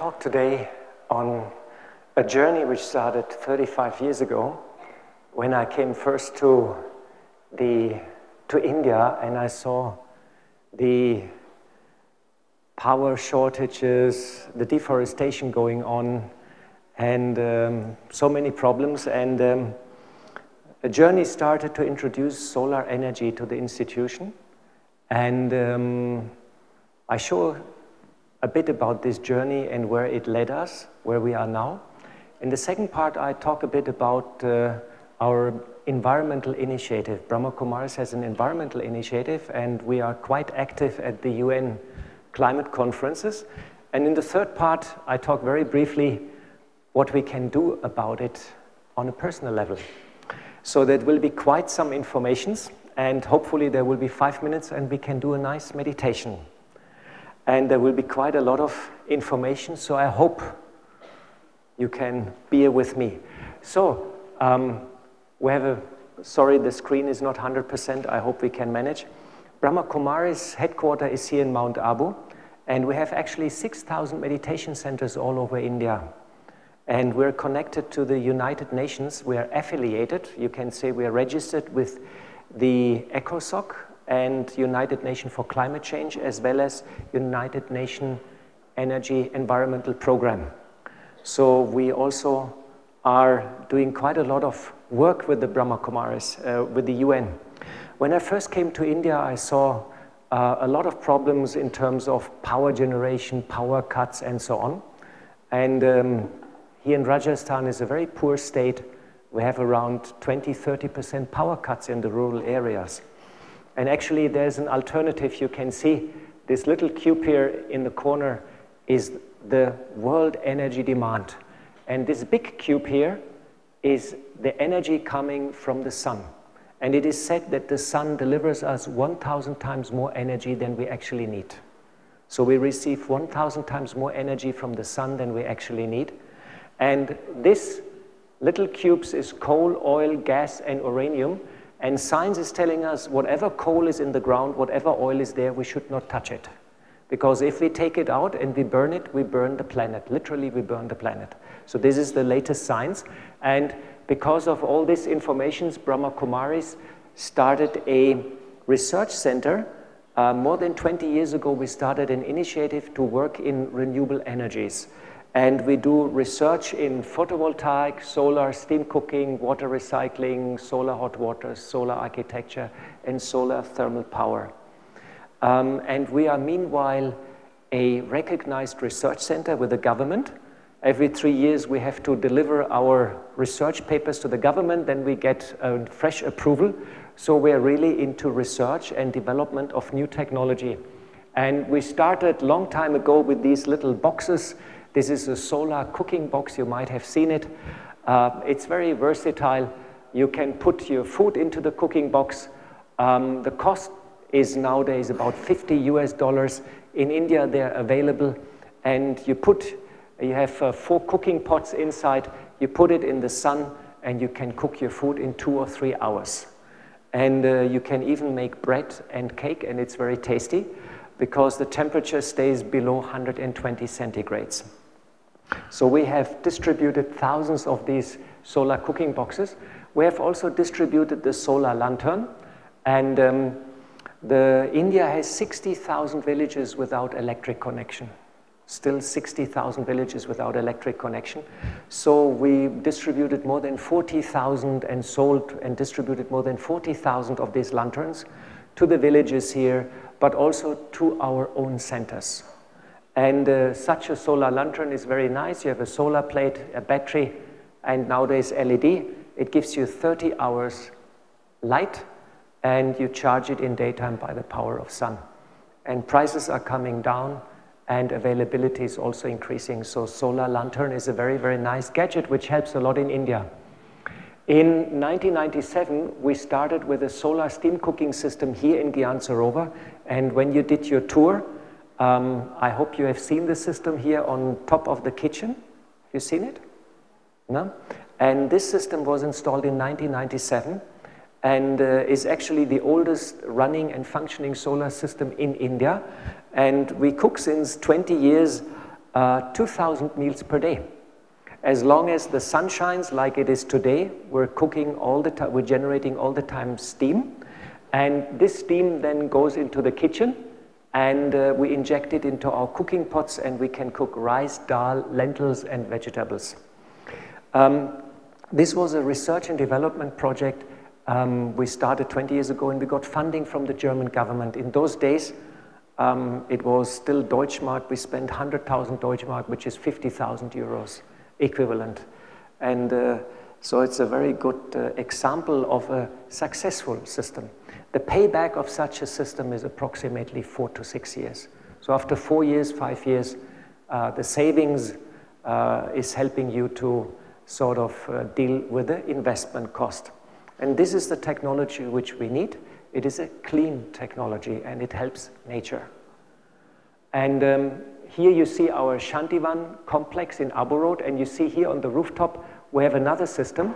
talk today on a journey which started 35 years ago when I came first to India and I saw the power shortages, the deforestation going on, and so many problems. And a journey started to introduce solar energy to the institution. And I show a bit about this journey and where it led us, where we are now. In the second part, I talk a bit about our environmental initiative. Brahma Kumaris has an environmental initiative, and we are quite active at the UN climate conferences. And in the third part, I talk very briefly what we can do about it on a personal level. So that will be quite some informations, and hopefully there will be 5 minutes and we can do a nice meditation. And there will be quite a lot of information, so I hope you can bear with me. So, we have sorry, the screen is not 100%, I hope we can manage. Brahma Kumaris' headquarters is here in Mount Abu, and we have actually 6,000 meditation centers all over India. And we're connected to the United Nations. We are affiliated, you can say we are registered with the ECOSOC and United Nations for Climate Change, as well as United Nations Energy Environmental Program. So we also are doing quite a lot of work with the Brahma Kumaris, with the UN. When I first came to India, I saw a lot of problems in terms of power generation, power cuts, and so on. And here in Rajasthan is a very poor state. We have around 20–30% power cuts in the rural areas. And actually, there's an alternative. You can see this little cube here in the corner is the world energy demand. And this big cube here is the energy coming from the sun. And it is said that the sun delivers us 1,000 times more energy than we actually need. So we receive 1,000 times more energy from the sun than we actually need. And this little cubes is coal, oil, gas, and uranium. And science is telling us whatever coal is in the ground, whatever oil is there, we should not touch it. Because if we take it out and we burn it, we burn the planet. Literally, we burn the planet. So this is the latest science. And because of all this information, Brahma Kumaris started a research center. More than 20 years ago, we started an initiative to work in renewable energies. And we do research in photovoltaic, solar, steam cooking, water recycling, solar hot water, solar architecture, and solar thermal power. And we are meanwhile a recognized research center with the government. Every 3 years we have to deliver our research papers to the government, then we get a fresh approval. So we're really into research and development of new technology. And we started a long time ago with these little boxes. This is a solar cooking box, you might have seen it. It's very versatile. You can put your food into the cooking box. The cost is nowadays about $50 US. In India, they're available. And you have 4 cooking pots inside. You put it in the sun, and you can cook your food in 2 or 3 hours. And you can even make bread and cake, and it's very tasty because the temperature stays below 120 centigrades. So we have distributed thousands of these solar cooking boxes. We have also distributed the solar lantern. And India has 60,000 villages without electric connection. Still 60,000 villages without electric connection. So we distributed more than 40,000 and sold and distributed more than 40,000 of these lanterns to the villages here, but also to our own centers. And such a solar lantern is very nice. You have a solar plate, a battery, and nowadays LED. It gives you 30 hours light, and you charge it in daytime by the power of sun. And prices are coming down, and availability is also increasing. So solar lantern is a very, very nice gadget, which helps a lot in India. In 1997, we started with a solar steam cooking system here in Gyan Sarovar. And when you did your tour, I hope you have seen the system here on top of the kitchen. Have you seen it? No? And this system was installed in 1997 and is actually the oldest running and functioning solar system in India. And we cook since 20 years 2,000 meals per day. As long as the sun shines like it is today, we're cooking all the time, we're generating all the time steam. And this steam then goes into the kitchen, and we inject it into our cooking pots, and we can cook rice, dal, lentils, and vegetables. This was a research and development project we started 20 years ago, and we got funding from the German government. In those days, it was still Deutschmark. We spent 100,000 Deutschmark, which is 50,000 euros equivalent. And so it's a very good example of a successful system. The payback of such a system is approximately 4 to 6 years. So after 4 years, 5 years, the savings is helping you to sort of deal with the investment cost. And this is the technology which we need. It is a clean technology, and it helps nature. And here you see our Shantivan complex in Abu Road, and you see here on the rooftop we have another system.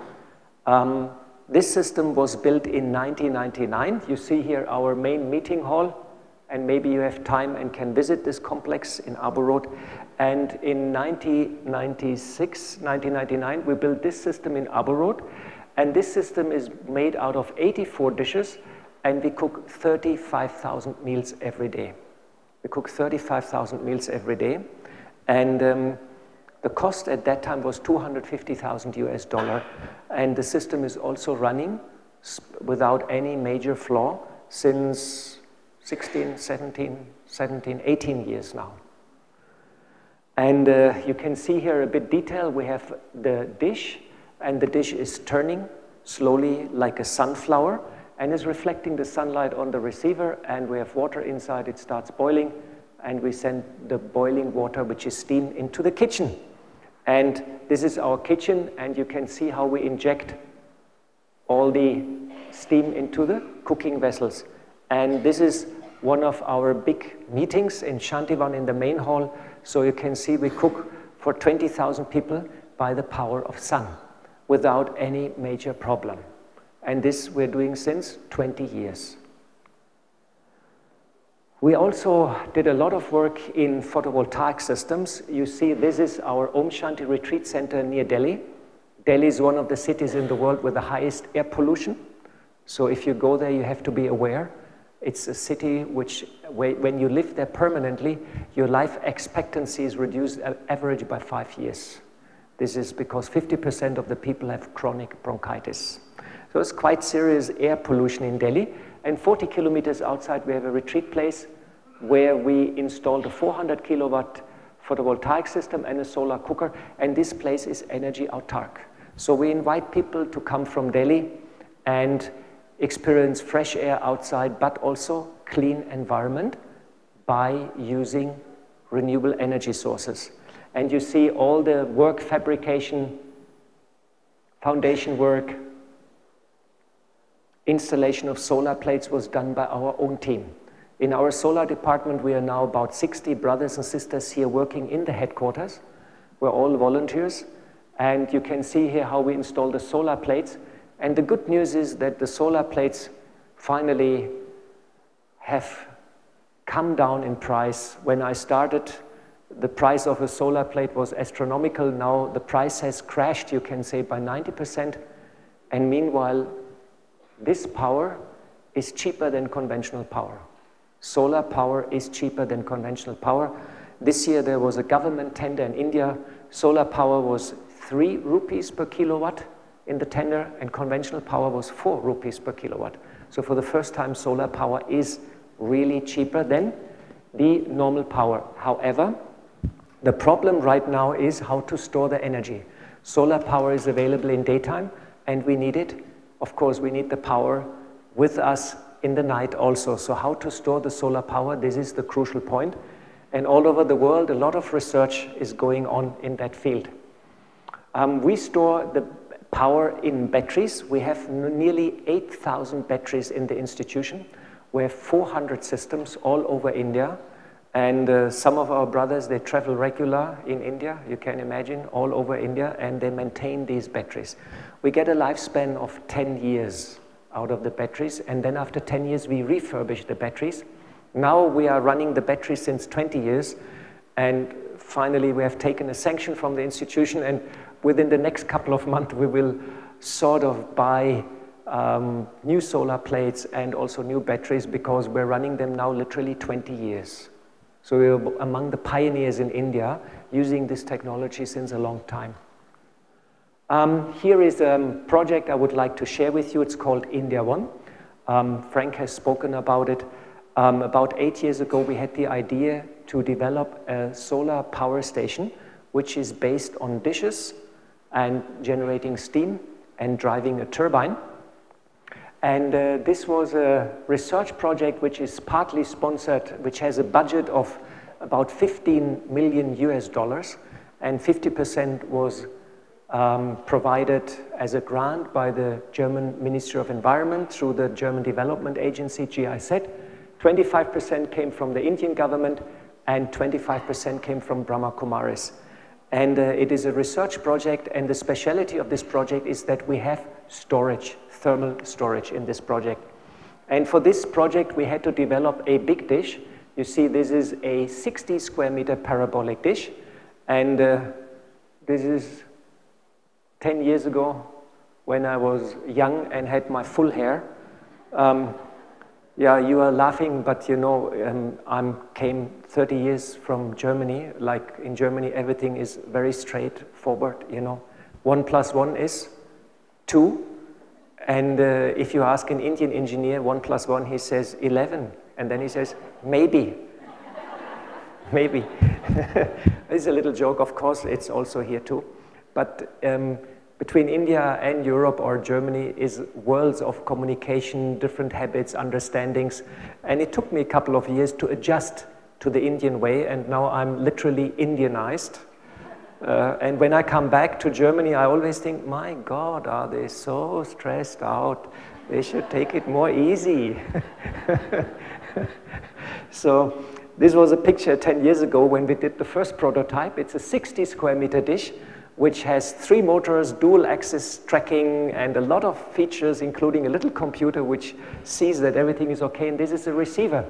This system was built in 1999. You see here our main meeting hall, and maybe you have time and can visit this complex in Abu Road. And in 1996, 1999, we built this system in Abu Road, and this system is made out of 84 dishes, and we cook 35,000 meals every day. We cook 35,000 meals every day, and the cost at that time was $250,000 US, and the system is also running without any major flaw since 18 years now. And you can see here a bit detail. We have the dish, and the dish is turning slowly like a sunflower and is reflecting the sunlight on the receiver, and we have water inside. It starts boiling, and we send the boiling water, which is steam, into the kitchen. And this is our kitchen, and you can see how we inject all the steam into the cooking vessels. And this is one of our big meetings in Shantivan in the main hall. So you can see we cook for 20,000 people by the power of sun without any major problem. And this we're doing since 20 years. We also did a lot of work in photovoltaic systems. You see, this is our Om Shanti Retreat Center near Delhi. Delhi is one of the cities in the world with the highest air pollution. So if you go there, you have to be aware. It's a city which, when you live there permanently, your life expectancy is reduced on average by 5 years. This is because 50% of the people have chronic bronchitis. So it's quite serious air pollution in Delhi. And 40 kilometers outside, we have a retreat place where we installed a 400 kilowatt photovoltaic system and a solar cooker. And this place is energy autark. So we invite people to come from Delhi and experience fresh air outside, but also clean environment by using renewable energy sources. And you see all the work, fabrication, foundation work, installation of solar plates was done by our own team. In our solar department, we are now about 60 brothers and sisters here working in the headquarters. We're all volunteers. And you can see here how we install the solar plates. And the good news is that the solar plates finally have come down in price. When I started, the price of a solar plate was astronomical. Now the price has crashed, you can say, by 90%. And meanwhile, this power is cheaper than conventional power. Solar power is cheaper than conventional power. This year there was a government tender in India. Solar power was 3 rupees per kilowatt in the tender, and conventional power was 4 rupees per kilowatt. So for the first time, solar power is really cheaper than the normal power. However, the problem right now is how to store the energy. Solar power is available in daytime, and we need it. Of course, we need the power with us in the night also. So how to store the solar power, this is the crucial point. And all over the world, a lot of research is going on in that field. We store the power in batteries. We have nearly 8,000 batteries in the institution. We have 400 systems all over India. And some of our brothers, they travel regular in India, you can imagine, all over India, and they maintain these batteries. We get a lifespan of 10 years out of the batteries, and then after 10 years, we refurbish the batteries. Now we are running the batteries since 20 years, and finally we have taken a sanction from the institution, and within the next couple of months we will sort of buy new solar plates and also new batteries, because we're running them now literally 20 years. So we're among the pioneers in India using this technology since a long time. Here is a project I would like to share with you. It's called India One. Frank has spoken about it. About 8 years ago, we had the idea to develop a solar power station, which is based on dishes and generating steam and driving a turbine. And this was a research project which is partly sponsored, which has a budget of about 15 million US dollars, and 50% was provided as a grant by the German Ministry of Environment through the German Development Agency, GIZ. 25% came from the Indian government, and 25% came from Brahma Kumaris. And it is a research project, and the speciality of this project is that we have storage, thermal storage in this project. And for this project, we had to develop a big dish. You see, this is a 60 square meter parabolic dish, and this is 10 years ago when I was young and had my full hair. Yeah, you are laughing, but you know, I came 30 years from Germany. Like in Germany, everything is very straightforward, you know. 1 + 1 is 2. And if you ask an Indian engineer 1 + 1, he says 11. And then he says, maybe. Maybe. It's a little joke, of course, it's also here too. But between India and Europe or Germany is worlds of communication, different habits, understandings. And it took me a couple of years to adjust to the Indian way, and now I'm literally Indianized. And when I come back to Germany, I always think, my God, are they so stressed out? They should take it more easy. So this was a picture 10 years ago when we did the first prototype. It's a 60 square meter dish, which has 3 motors, dual axis tracking, and a lot of features, including a little computer which sees that everything is okay. And this is a receiver.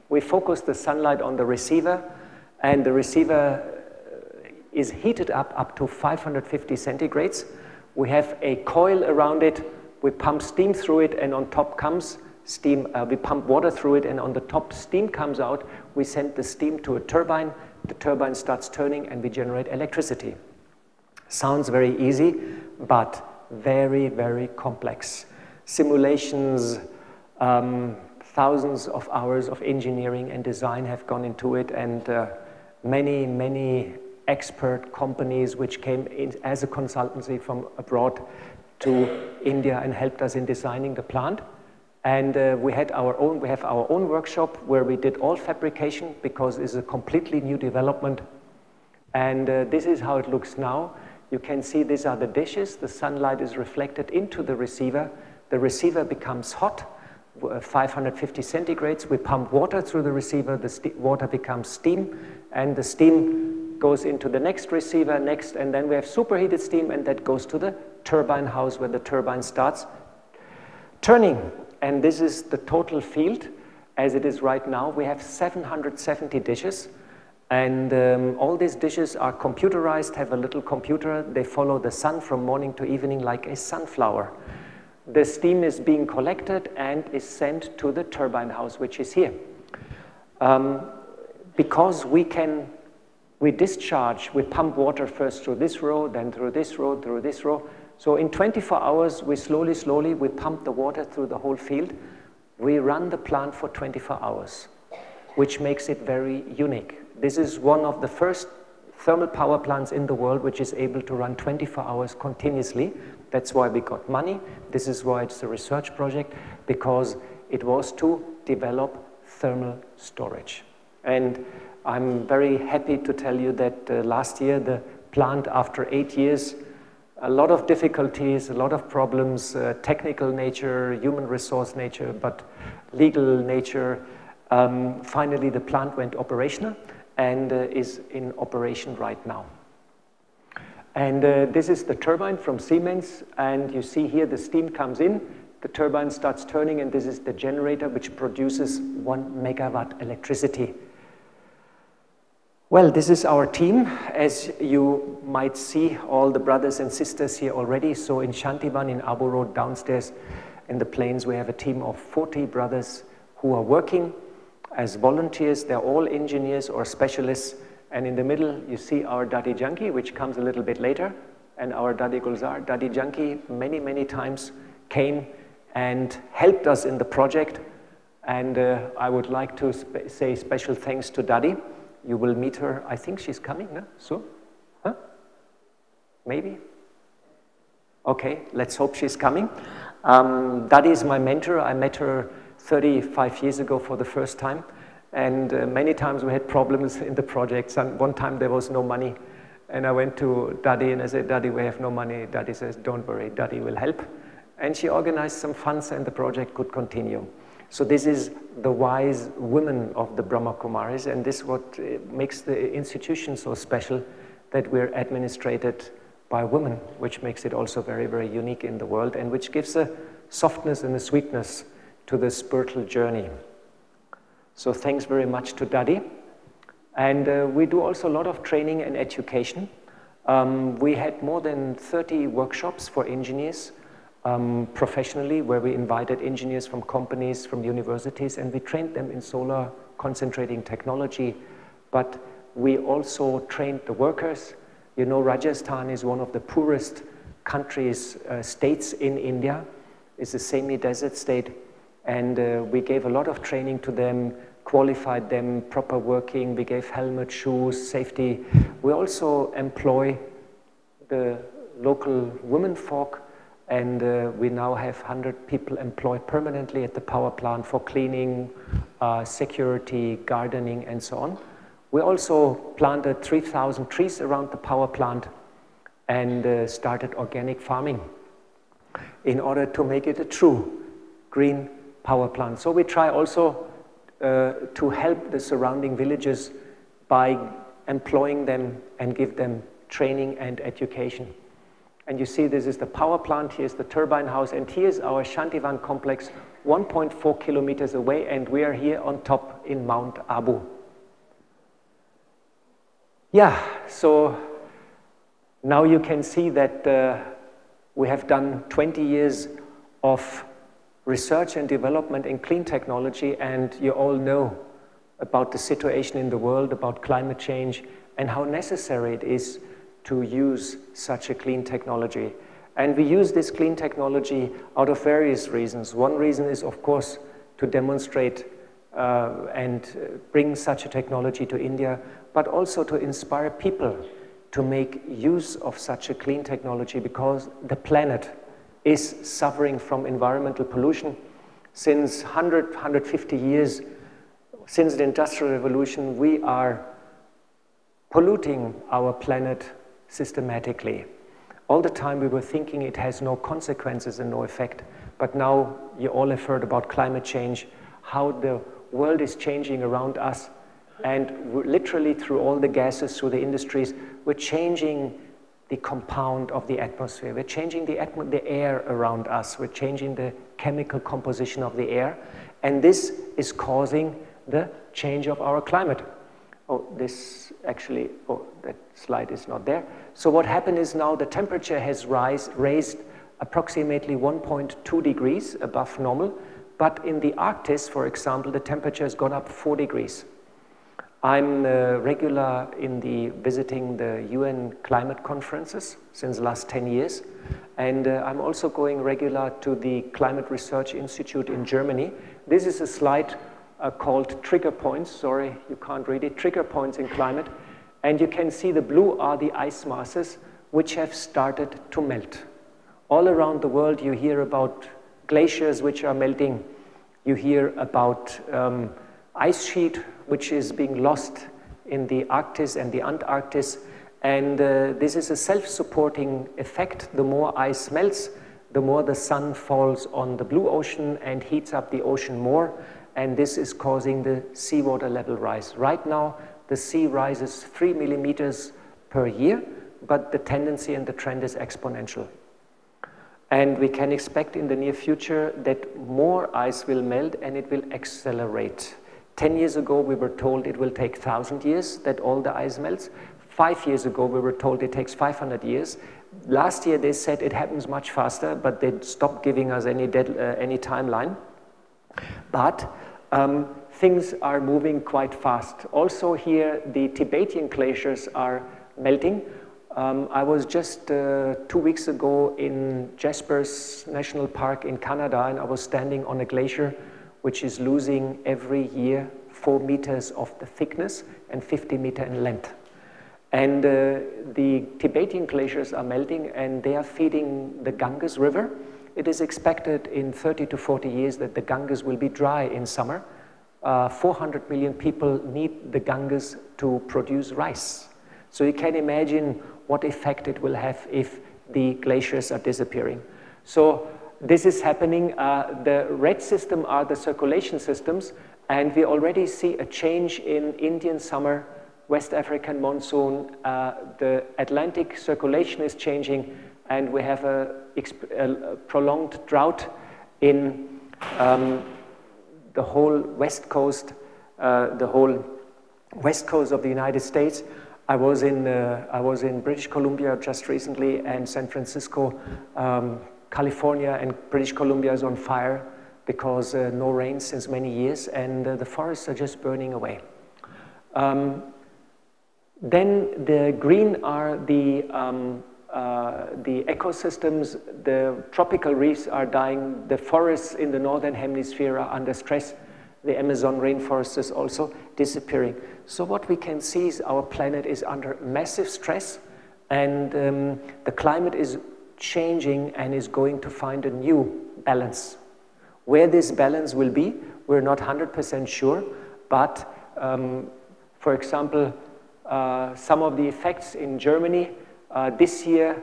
We focus the sunlight on the receiver, and the receiver is heated up to 550 centigrades. We have a coil around it. We pump steam through it, and on top comes steam. We pump water through it, and on the top steam comes out. We send the steam to a turbine. The turbine starts turning, and we generate electricity. Sounds very easy, but very, very complex. Simulations, thousands of hours of engineering and design have gone into it, and many, many expert companies which came in as a consultancy from abroad to India and helped us in designing the plant. And we have our own workshop where we did all fabrication, because it's a completely new development. And this is how it looks now. You can see these are the dishes. The sunlight is reflected into the receiver. The receiver becomes hot, 550 centigrades. We pump water through the receiver. The water becomes steam, and the steam goes into the next receiver, and then we have superheated steam, and that goes to the turbine house where the turbine starts turning. And this is the total field as it is right now. We have 770 dishes. And all these dishes are computerized, have a little computer. They follow the sun from morning to evening like a sunflower. The steam is being collected and is sent to the turbine house, which is here. Because we discharge, we pump water first through this row, then through this row, through this row. So in 24 hours, we slowly, we pump the water through the whole field. We run the plant for 24 hours, which makes it very unique. This is one of the first thermal power plants in the world which is able to run 24 hours continuously. That's why we got money. This is why it's a research project, because it was to develop thermal storage. And I'm very happy to tell you that last year the plant, after 8 years, a lot of difficulties, a lot of problems, technical nature, human resource nature, but legal nature, finally the plant went operational and is in operation right now. And this is the turbine from Siemens, and you see here the steam comes in, the turbine starts turning, and this is the generator which produces 1 megawatt electricity. Well, this is our team. As you might see, all the brothers and sisters here already. So in Shantivan, in Abu Road, downstairs in the plains, we have a team of 40 brothers who are working as volunteers. They're all engineers or specialists. And in the middle, you see our Dadi Janki, which comes a little bit later, and our Dadi Gulzar. Dadi Janki many, many times came and helped us in the project. And I would like to say special thanks to Dadi. You will meet her. I think she's coming, no? Soon? Huh? Maybe? Okay, let's hope she's coming. Dadi is my mentor. I met her 35 years ago for the first time. And many times we had problems in the project. One time there was no money. And I went to Dadi and I said, Dadi, we have no money. Dadi says, don't worry, Dadi will help. And she organized some funds and the project could continue. So this is the wise women of the Brahma Kumaris, and this is what makes the institution so special, that we're administrated by women, which makes it also very, very unique in the world, and which gives a softness and a sweetness to the spiritual journey. So thanks very much to Dadi. And we do also a lot of training and education. We had more than 30 workshops for engineers, professionally, where we invited engineers from companies, from universities, and we trained them in solar concentrating technology. But we also trained the workers. You know, Rajasthan is one of the poorest countries, states in India. It's a semi-desert state. And we gave a lot of training to them, qualified them, proper working. We gave helmet, shoes, safety. We also employ the local women folk. And we now have 100 people employed permanently at the power plant for cleaning, security, gardening, and so on. We also planted 3,000 trees around the power plant and started organic farming in order to make it a true green power plant. So we try also to help the surrounding villages by employing them and give them training and education. And you see, this is the power plant, here's the turbine house, and here's our Shantivan complex, 1.4 kilometers away, and we are here on top in Mount Abu. Yeah, so now you can see that we have done 20 years of research and development in clean technology, and you all know about the situation in the world, about climate change, and how necessary it is to use such a clean technology. And we use this clean technology out of various reasons. One reason is, of course, to demonstrate and bring such a technology to India, but also to inspire people to make use of such a clean technology, because the planet is suffering from environmental pollution. Since 150 years, since the Industrial Revolution, we are polluting our planet systematically. All the time we were thinking it has no consequences and no effect, but now you all have heard about climate change, how the world is changing around us, and we're literally through all the gases, through the industries, we're changing the compound of the atmosphere, we're changing the air around us, we're changing the chemical composition of the air, and this is causing the change of our climate. Oh, this actually, oh, that slide is not there. So what happened is now the temperature has raised approximately 1.2 degrees above normal, but in the Arctic, for example, the temperature has gone up 4 degrees. I'm regular in visiting the UN climate conferences since the last 10 years, and I'm also going regular to the Climate Research Institute in Germany. This is a slide called trigger points. Sorry, you can't read it. Trigger points in climate. And you can see the blue are the ice masses which have started to melt. All around the world you hear about glaciers which are melting. You hear about ice sheet which is being lost in the Arctic and the Antarctic. And this is a self-supporting effect. The more ice melts, the more the sun falls on the blue ocean and heats up the ocean more. And this is causing the seawater level rise. Right now, the sea rises 3 millimeters per year, but the tendency and the trend is exponential. And we can expect in the near future that more ice will melt and it will accelerate 10 years ago, we were told it will take 1,000 years that all the ice melts. 5 years ago, we were told it takes 500 years. Last year, they said it happens much faster, but they stopped giving us any timeline. But things are moving quite fast. Also here, the Tibetan glaciers are melting. I was just 2 weeks ago in Jasper's National Park in Canada, and I was standing on a glacier which is losing every year 4 meters of the thickness and 50 meters in length. And the Tibetan glaciers are melting, and they are feeding the Ganges River. It is expected in 30 to 40 years that the Ganges will be dry in summer. 400 million people need the Ganges to produce rice. So you can imagine what effect it will have if the glaciers are disappearing. So this is happening. The red system are the circulation systems, and we already see a change in Indian summer, West African monsoon. The Atlantic circulation is changing, and we have a prolonged drought in the whole west coast of the United States. I was in British Columbia just recently, and San Francisco, California and British Columbia is on fire because no rain since many years, and the forests are just burning away. Then the green are the ecosystems. The tropical reefs are dying. The forests in the northern hemisphere are under stress. The Amazon rainforest is also disappearing. So what we can see is our planet is under massive stress, and the climate is changing and is going to find a new balance. Where this balance will be, we're not 100% sure, but for example, some of the effects in Germany, this year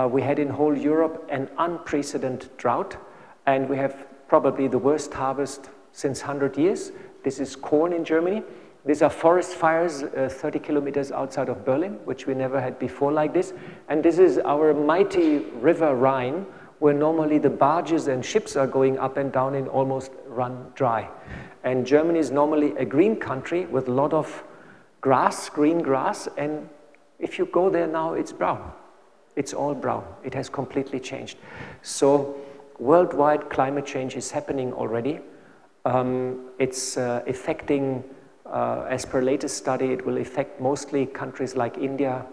we had in whole Europe an unprecedented drought, and we have probably the worst harvest since 100 years. This is corn in Germany. These are forest fires 30 kilometers outside of Berlin, which we never had before like this. And this is our mighty river Rhine, where normally the barges and ships are going up and down and almost run dry. And Germany is normally a green country with a lot of grass, green grass, and if you go there now, it's brown. It's all brown. It has completely changed. So worldwide climate change is happening already. It's affecting, as per latest study, it will affect mostly countries like India,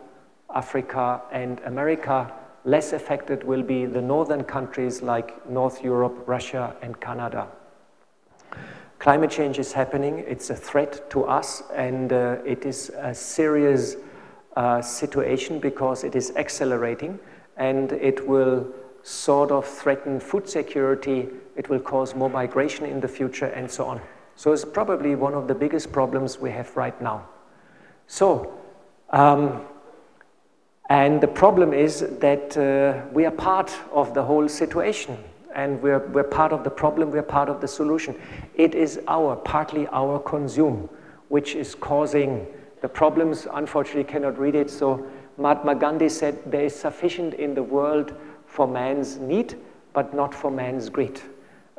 Africa, and America. Less affected will be the northern countries like North Europe, Russia, and Canada. Climate change is happening. It's a threat to us, and it is a serious situation because it is accelerating, and it will sort of threaten food security. It will cause more migration in the future, and so on. So it's probably one of the biggest problems we have right now. So, and the problem is that we are part of the whole situation, and we're part of the problem, we're part of the solution. It is partly our consume, which is causing the problems. Unfortunately, you cannot read it. So Mahatma Gandhi said, there is sufficient in the world for man's need, but not for man's greed.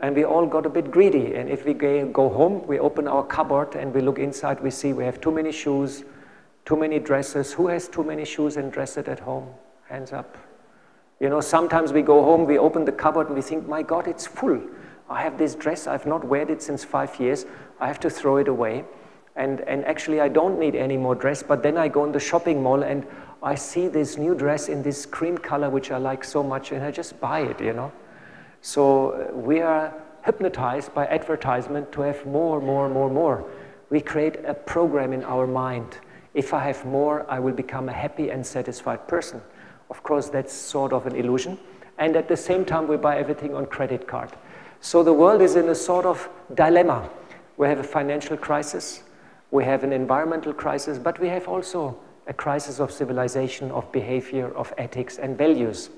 And we all got a bit greedy. And if we go home, we open our cupboard and we look inside, we see we have too many shoes, too many dresses. Who has too many shoes and dresses at home? Hands up. You know, sometimes we go home, we open the cupboard and we think, my God, it's full. I have this dress, I've not worn it since 5 years. I have to throw it away. And actually, I don't need any more dress. But then I go in the shopping mall and I see this new dress in this cream color, which I like so much, and I just buy it, you know. So we are hypnotized by advertisement to have more, more, more, more. We create a program in our mind. If I have more, I will become a happy and satisfied person. Of course, that's sort of an illusion. And at the same time, we buy everything on credit card. So the world is in a sort of dilemma. We have a financial crisis, we have an environmental crisis, but we have also a crisis of civilization, of behavior, of ethics and values.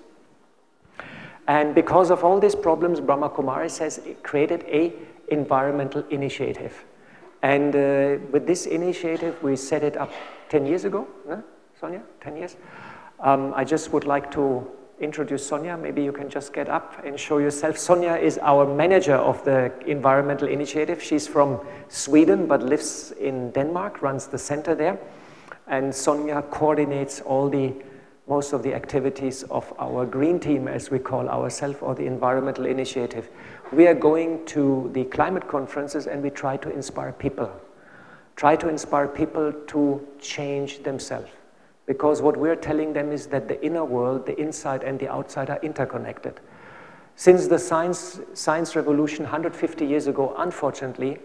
And because of all these problems, Brahma Kumaris has created an environmental initiative. And with this initiative, we set it up 10 years ago, Sonia, 10 years. I just would like to introduce Sonia. Maybe you can just get up and show yourself. Sonia is our manager of the environmental initiative. She's from Sweden but lives in Denmark, runs the center there. And Sonia coordinates most of the activities of our green team, as we call ourselves, or the environmental initiative. We are going to the climate conferences and we try to inspire people. Try to inspire people to change themselves. Because what we're telling them is that the inner world, the inside and the outside are interconnected. Since the science revolution 150 years ago, unfortunately,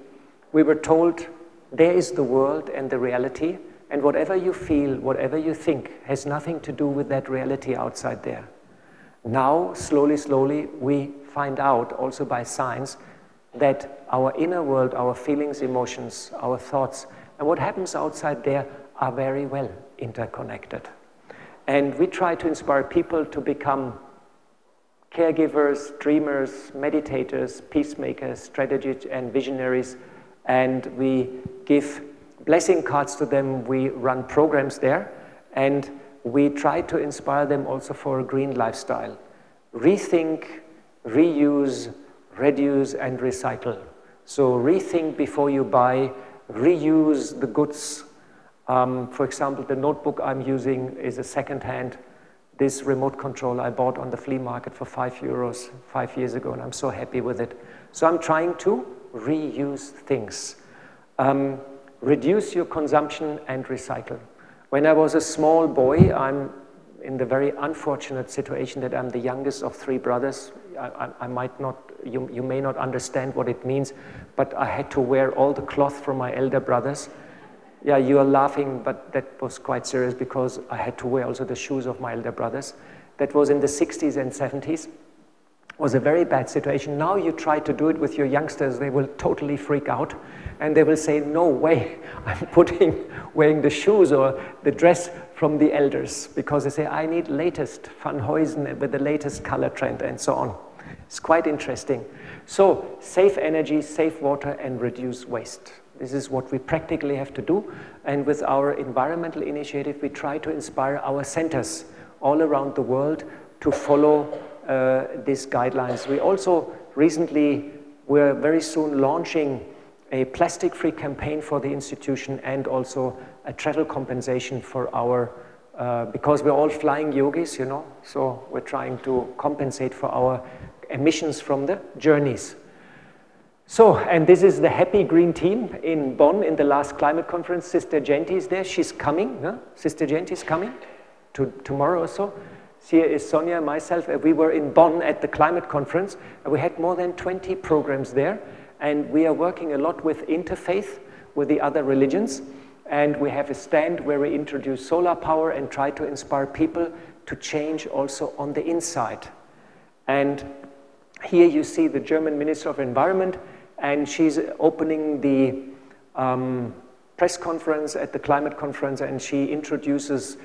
we were told there is the world and the reality, and whatever you feel, whatever you think, has nothing to do with that reality outside there. Now, slowly, slowly, we find out, also by science, that our inner world, our feelings, emotions, our thoughts, and what happens outside there are very well interconnected. And we try to inspire people to become caregivers, dreamers, meditators, peacemakers, strategists, and visionaries. And we give blessing cards to them. We run programs there. And we try to inspire them also for a green lifestyle. Rethink, reuse, reduce, and recycle. So rethink before you buy, reuse the goods. For example, the notebook I'm using is a second-hand. This remote control I bought on the flea market for €5 5 years ago, and I'm so happy with it. So I'm trying to reuse things. Reduce your consumption and recycle. When I was a small boy, I'm in the very unfortunate situation that I'm the youngest of 3 brothers. I might not, you may not understand what it means, but I had to wear all the cloth from my elder brothers. Yeah, you are laughing, but that was quite serious because I had to wear also the shoes of my elder brothers. That was in the 60s and 70s. It was a very bad situation. Now you try to do it with your youngsters, they will totally freak out and they will say, no way, I'm wearing the shoes or the dress from the elders, because they say, I need latest Van Huysen with the latest color trend and so on. It's quite interesting. So save energy, save water, and reduce waste. This is what we practically have to do. And with our environmental initiative, we try to inspire our centers all around the world to follow these guidelines. We also recently, we're very soon launching a plastic-free campaign for the institution and also a travel compensation for our, because we're all flying yogis, you know, so we're trying to compensate for our emissions from the journeys. So, and this is the happy green team in Bonn in the last climate conference. Sister Jenti is there. She's coming. Huh? Sister Jenti is coming tomorrow or so. Here is Sonia and myself. We were in Bonn at the climate conference. And we had more than 20 programs there. And we are working a lot with interfaith, with the other religions. And we have a stand where we introduce solar power and try to inspire people to change also on the inside. And here you see the German Minister of Environment, and she's opening the press conference at the climate conference, and she introduces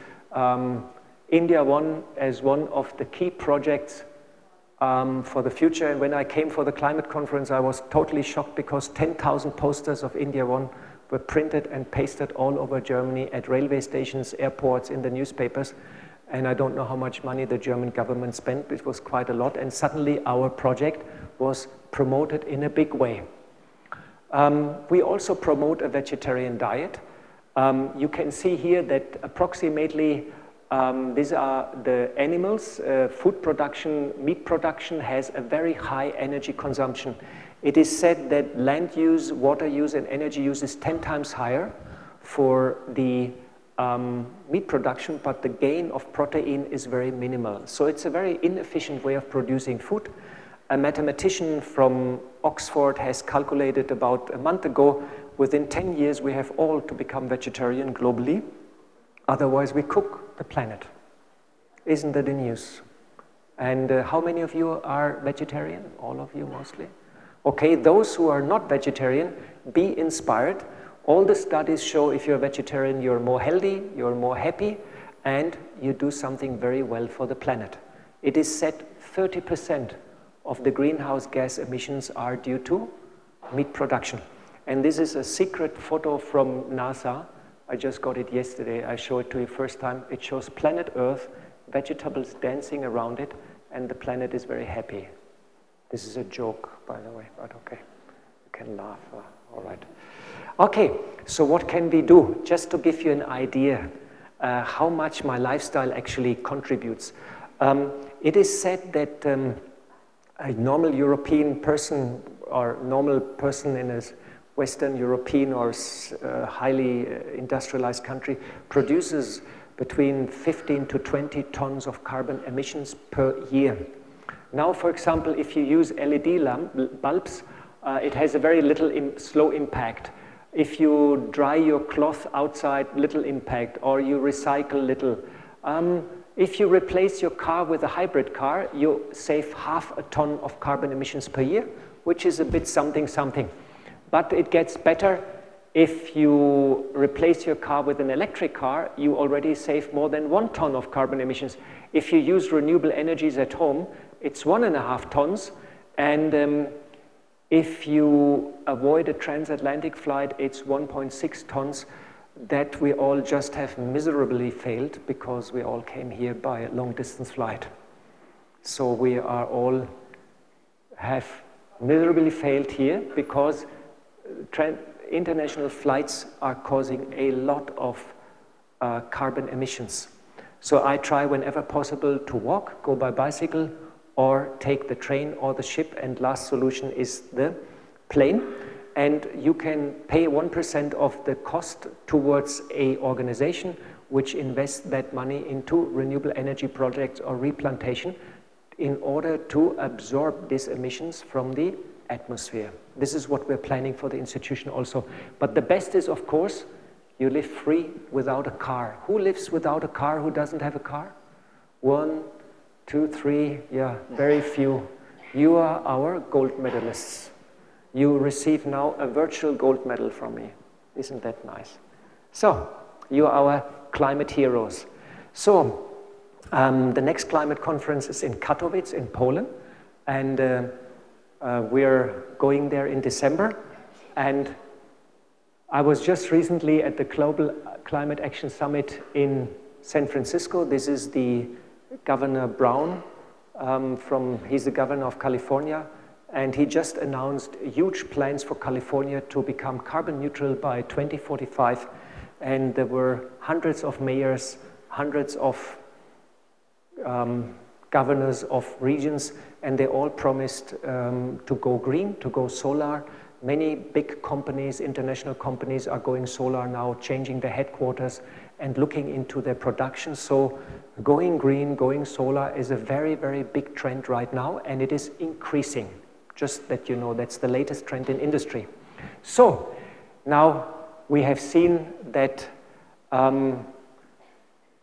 India One as one of the key projects for the future. And when I came for the climate conference, I was totally shocked because 10,000 posters of India One were printed and pasted all over Germany at railway stations, airports, in the newspapers. And I don't know how much money the German government spent. It was quite a lot. And suddenly our project was promoted in a big way. We also promote a vegetarian diet. You can see here that approximately these are the animals. Food production, meat production has a very high energy consumption. It is said that land use, water use, and energy use is 10 times higher for the meat production, but the gain of protein is very minimal. So it's a very inefficient way of producing food. A mathematician from Oxford has calculated about a month ago, within 10 years we have all to become vegetarian globally. Otherwise we cook the planet. Isn't that the news? And how many of you are vegetarian? All of you mostly? Okay, those who are not vegetarian, be inspired. All the studies show if you're a vegetarian, you're more healthy, you're more happy, and you do something very well for the planet. It is said 30% of the greenhouse gas emissions are due to meat production. And this is a secret photo from NASA. I just got it yesterday. I showed it to you first time. It shows planet Earth vegetables dancing around it, and the planet is very happy. This is a joke, by the way, but okay, you can laugh, all right. Okay, so what can we do? Just to give you an idea how much my lifestyle actually contributes. It is said that a normal European person or normal person in a Western European or highly industrialized country produces between 15 to 20 tons of carbon emissions per year. Now, for example, if you use LED bulbs, it has a very little slow impact. If you dry your cloth outside, little impact, or you recycle little. If you replace your car with a hybrid car, you save half a ton of carbon emissions per year, which is a bit something. But it gets better. If you replace your car with an electric car, you already save more than 1 ton of carbon emissions. If you use renewable energies at home, it's 1.5 tons. And if you avoid a transatlantic flight, it's 1.6 tons that we all just have miserably failed because we all came here by a long-distance flight. So we are all have miserably failed here because international flights are causing a lot of carbon emissions. So I try whenever possible to walk, go by bicycle, or take the train or the ship, and last solution is the plane. And you can pay 1% of the cost towards an organization which invests that money into renewable energy projects or replantation in order to absorb these emissions from the atmosphere. This is what we're planning for the institution also. But the best is, of course, you live free without a car. Who lives without a car who doesn't have a car? 1, 2, 3, yeah, very few. You are our gold medalists. You receive now a virtual gold medal from me. Isn't that nice? So, you are our climate heroes. So, the next climate conference is in Katowice in Poland, and we're going there in December. And I was just recently at the Global Climate Action Summit in San Francisco. This is the Governor Brown, he's the governor of California, and he just announced huge plans for California to become carbon neutral by 2045. And there were hundreds of mayors, hundreds of governors of regions, and they all promised to go green, to go solar. Many big companies, international companies, are going solar now, changing their headquarters and looking into their production. So going green, going solar is a very, very big trend right now, and it is increasing. Just that you know, that's the latest trend in industry. So now we have seen that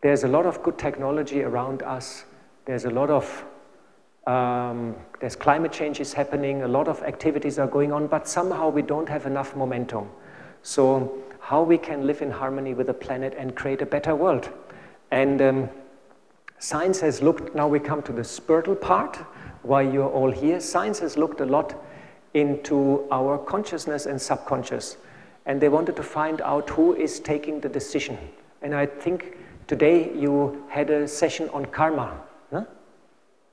there's a lot of good technology around us. There's a lot of there's climate change is happening, a lot of activities are going on, but somehow we don't have enough momentum. So how we can live in harmony with the planet and create a better world. And science has looked, now we come to the spiritual part, why you're all here. Science has looked a lot into our consciousness and subconscious. And they wanted to find out who is taking the decision. And I think today you had a session on karma. Huh?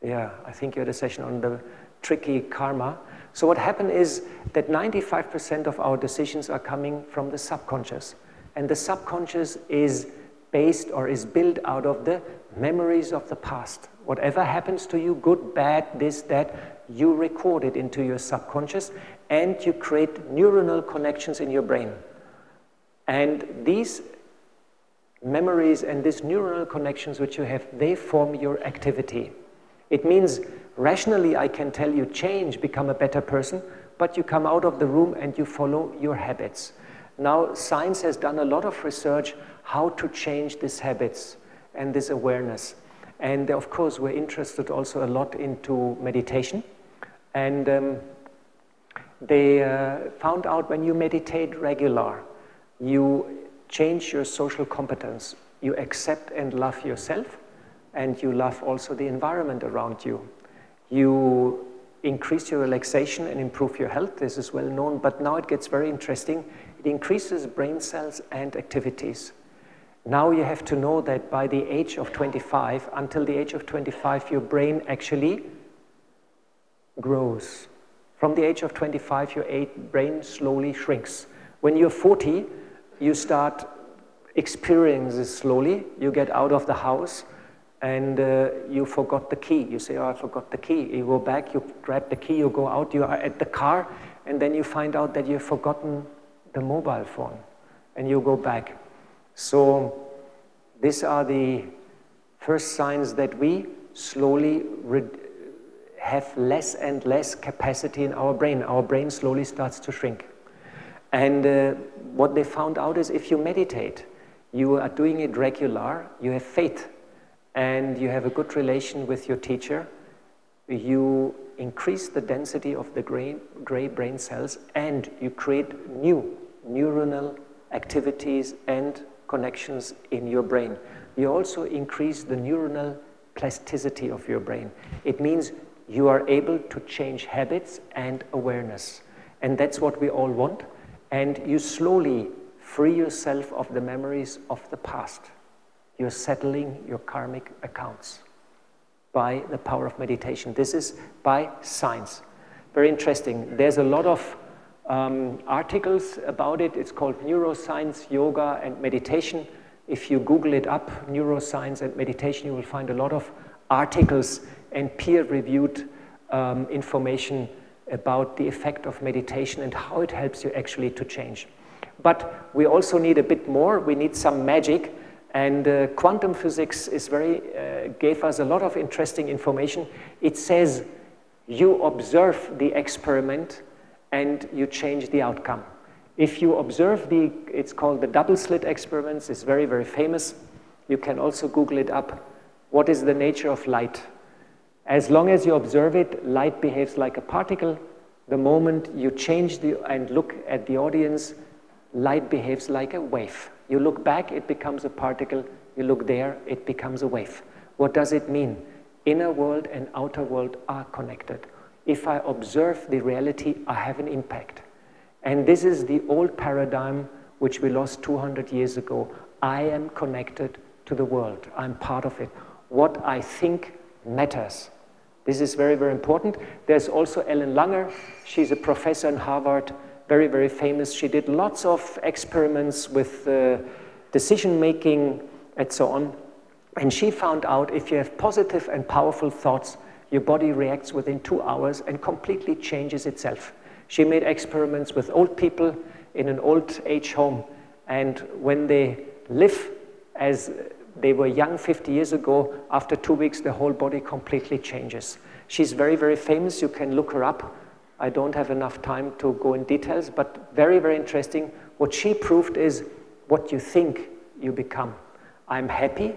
Yeah, I think you had a session on the tricky karma. So what happened is that 95% of our decisions are coming from the subconscious. And the subconscious is based or is built out of the memories of the past. Whatever happens to you, good, bad, this, that, you record it into your subconscious and you create neuronal connections in your brain. And these memories and these neuronal connections which you have, they form your activity. It means rationally I can tell you change, become a better person, but you come out of the room and you follow your habits. Now science has done a lot of research how to change these habits and this awareness. And of course we're interested also a lot into meditation. And they found out when you meditate regular, you change your social competence. You accept and love yourself, and you love also the environment around you. You increase your relaxation and improve your health. This is well known, but now it gets very interesting. It increases brain cells and activities. Now you have to know that by the age of 25, until the age of 25, your brain actually grows. From the age of 25, your brain slowly shrinks. When you're 40, you start experiencing this slowly. You get out of the house and you forgot the key. You say, oh, I forgot the key. You go back, you grab the key, you go out, you are at the car, and then you find out that you've forgotten the mobile phone, and you go back. So these are the first signs that we slowly have less and less capacity in our brain. Our brain slowly starts to shrink. And what they found out is if you meditate, you are doing it regular, you have faith, and you have a good relation with your teacher, you increase the density of the gray brain cells, and you create new neuronal activities and connections in your brain. You also increase the neuronal plasticity of your brain. It means you are able to change habits and awareness. And that's what we all want. And you slowly free yourself of the memories of the past. You're settling your karmic accounts by the power of meditation. This is by science. Very interesting. There's a lot of articles about it. It's called Neuroscience, Yoga, and Meditation. If you Google it up, Neuroscience and Meditation, you will find a lot of articles and peer-reviewed information about the effect of meditation and how it helps you actually to change. But we also need a bit more. We need some magic. And quantum physics is gave us a lot of interesting information. It says you observe the experiment and you change the outcome. If you observe it's called the double slit experiments, it's very, very famous. You can also Google it up. What is the nature of light? As long as you observe it, light behaves like a particle. The moment you change and look at the audience, light behaves like a wave. You look back, it becomes a particle. You look there, it becomes a wave. What does it mean? Inner world and outer world are connected. If I observe the reality, I have an impact. And this is the old paradigm which we lost 200 years ago. I am connected to the world. I'm part of it. What I think matters. This is very, very important. There's also Ellen Langer. She's a professor in Harvard, very, very famous. She did lots of experiments with decision-making and so on. And she found out if you have positive and powerful thoughts, your body reacts within 2 hours and completely changes itself. She made experiments with old people in an old age home. And when they live as they were young 50 years ago, after 2 weeks, the whole body completely changes. She's very, very famous. You can look her up. I don't have enough time to go in details, but very, very interesting. What she proved is what you think you become. I'm happy,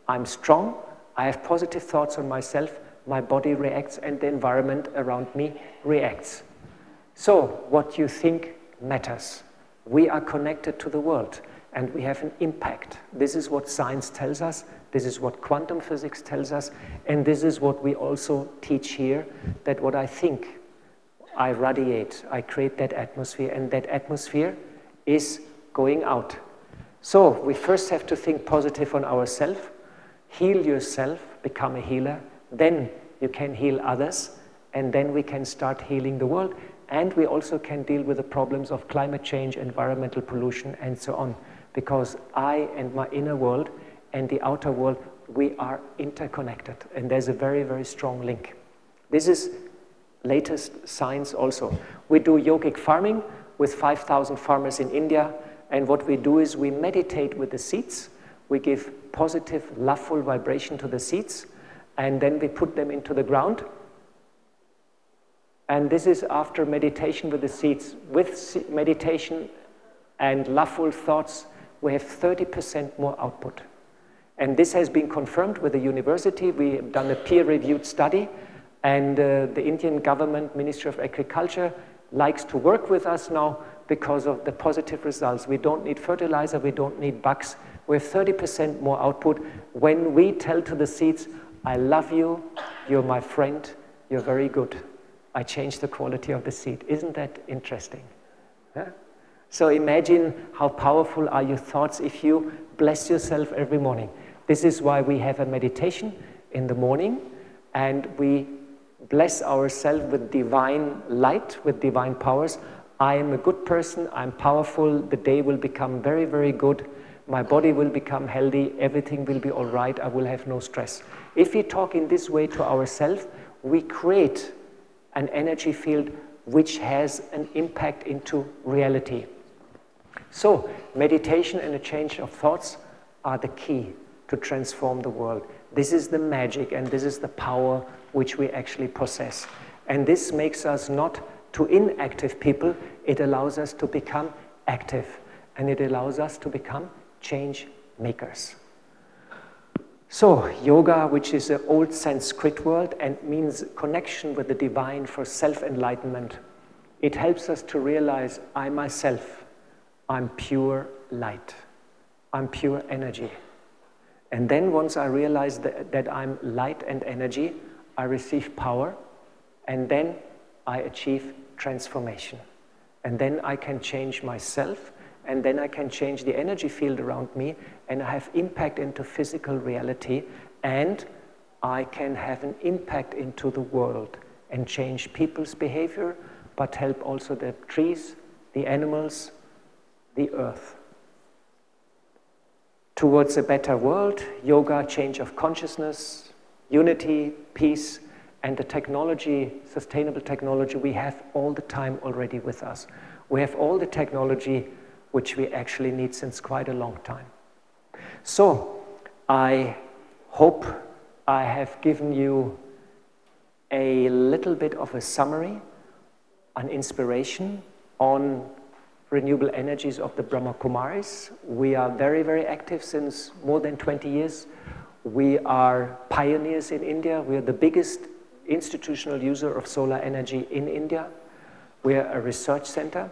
I'm strong, I have positive thoughts on myself, my body reacts, and the environment around me reacts. So what you think matters. We are connected to the world, and we have an impact. This is what science tells us, this is what quantum physics tells us, and this is what we also teach here, that what I think, I radiate, I create that atmosphere, and that atmosphere is going out. So we first have to think positive on ourselves, heal yourself, become a healer, then you can heal others, and then we can start healing the world, and we also can deal with the problems of climate change, environmental pollution, and so on, because I and my inner world and the outer world, we are interconnected, and there's a very, very strong link. This is latest science also. We do yogic farming with 5,000 farmers in India, and what we do is we meditate with the seeds. We give positive, loveful vibration to the seeds, and then we put them into the ground. And this is after meditation with the seeds. With meditation and loveful thoughts, we have 30% more output. And this has been confirmed with the university. We have done a peer-reviewed study, and the Indian government, Ministry of Agriculture, likes to work with us now because of the positive results. We don't need fertilizer, we don't need bugs. We have 30% more output when we tell to the seeds, I love you, you're my friend, you're very good. I change the quality of the seed. Isn't that interesting? Huh? So imagine how powerful are your thoughts if you bless yourself every morning. This is why we have a meditation in the morning, and we bless ourselves with divine light, with divine powers. I am a good person, I'm powerful, the day will become very, very good, my body will become healthy, everything will be all right, I will have no stress. If we talk in this way to ourselves, we create an energy field which has an impact into reality. So, meditation and a change of thoughts are the key to transform the world. This is the magic and this is the power which we actually possess. And this makes us not to inactive people, it allows us to become active. And it allows us to become change makers. So, yoga, which is an old Sanskrit word and means connection with the divine for self-enlightenment, it helps us to realize I myself, I'm pure light, I'm pure energy. And then once I realize that I'm light and energy, I receive power, and then I achieve transformation. And then I can change myself, and then I can change the energy field around me, and I have impact into physical reality, and I can have an impact into the world and change people's behavior, but help also the trees, the animals, the earth. Towards a better world, yoga, change of consciousness, unity, peace, and the technology, sustainable technology we have all the time already with us. We have all the technology which we actually need since quite a long time. So, I hope I have given you a little bit of a summary, an inspiration on renewable energies of the Brahma Kumaris. We are very, very active since more than 20 years. We are pioneers in India. We are the biggest institutional user of solar energy in India. We are a research center.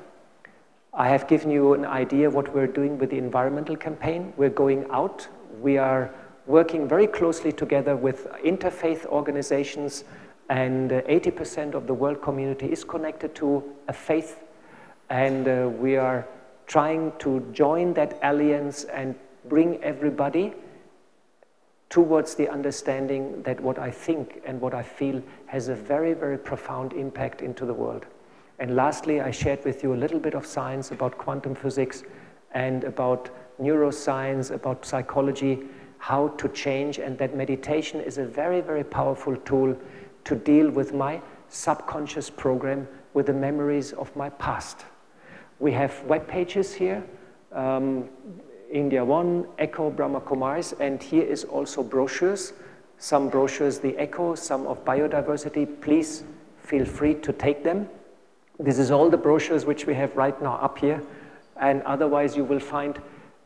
I have given you an idea of what we're doing with the environmental campaign. We're going out. We are working very closely together with interfaith organizations, and 80% of the world community is connected to a faith. And we are trying to join that alliance and bring everybody towards the understanding that what I think and what I feel has a very, very profound impact into the world. And lastly, I shared with you a little bit of science about quantum physics and about neuroscience, about psychology, how to change, and that meditation is a very, very powerful tool to deal with my subconscious program, with the memories of my past. We have web pages here, India 1, Echo, Brahma Kumaris, and here is also brochures. Some brochures, the Echo, some of biodiversity. Please feel free to take them. This is all the brochures which we have right now up here, and otherwise you will find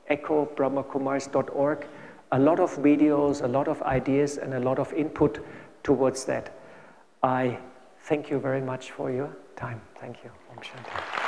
echobrahmakumaris.org. A lot of videos, a lot of ideas, and a lot of input towards that. I thank you very much for your time. Thank you. Om Shanti.